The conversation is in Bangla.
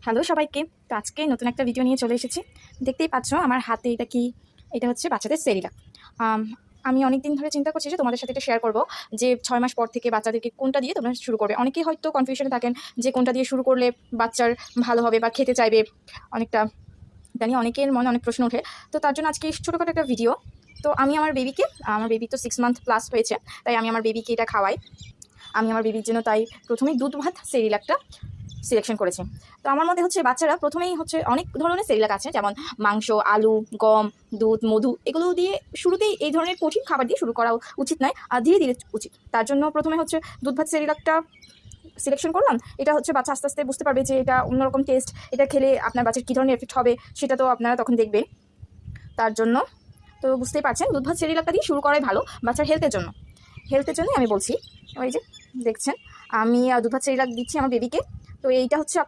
হ্যালো সবাইকে। তো আজকে নতুন একটা ভিডিও নিয়ে চলে এসেছি। দেখতেই পাচ্ছ আমার হাতে এটা কি, এটা হচ্ছে বাচ্চাদের সেরিলাক। আমি অনেক দিন ধরে চিন্তা করছি যে তোমাদের সাথে এটা শেয়ার করবো যে 6 মাস পর থেকে বাচ্চাদেরকে কোনটা দিয়ে তোমরা শুরু করবে। অনেকেই হয়তো কনফিউশনে থাকেন যে কোনটা দিয়ে শুরু করলে বাচ্চার ভালো হবে বা খেতে চাইবে, অনেকটা এটা নিয়ে অনেকের মনে অনেক প্রশ্ন ওঠে। তো তার জন্য আজকে ছোটোখাটো একটা ভিডিও। তো আমি আমার বেবি তো 6 মান্থ প্লাস হয়েছে, তাই আমি আমার বেবিকে এটা খাওয়াই। আমি আমার বেবির জন্য তাই প্রথমেই দুধ ভাত সেরিলাকটা সিলেকশন করেছি। তো আমার মধ্যে হচ্ছে বাচ্চারা প্রথমেই হচ্ছে অনেক ধরনের সেরিলাক আছে, যেমন মাংস, আলু, গম, দুধ, মধু, এগুলো দিয়ে শুরুতেই এই ধরনের কঠিন খাবার দিয়ে শুরু করা উচিত নয়, আর ধীরে ধীরে উচিত। তার জন্য প্রথমে হচ্ছে দুধ ভাত সেরিলাকটা সিলেকশন করলাম। এটা হচ্ছে বাচ্চা আস্তে আস্তে বুঝতে পারবে যে এটা অন্যরকম টেস্ট, এটা খেলে আপনার বাচ্চার কী ধরনের এফেক্ট হবে সেটা তো আপনারা তখন দেখবেন। তার জন্য তো বুঝতেই পারছেন দুধ ভাত সেরিলাকটা দিয়ে শুরু করাই ভালো বাচ্চার হেলথের জন্যই আমি বলছি। ওই যে দেখছেন আমি দুধ ভাত সেরিলাক দিচ্ছি আমার বেবিকে। তো এইটা হচ্ছে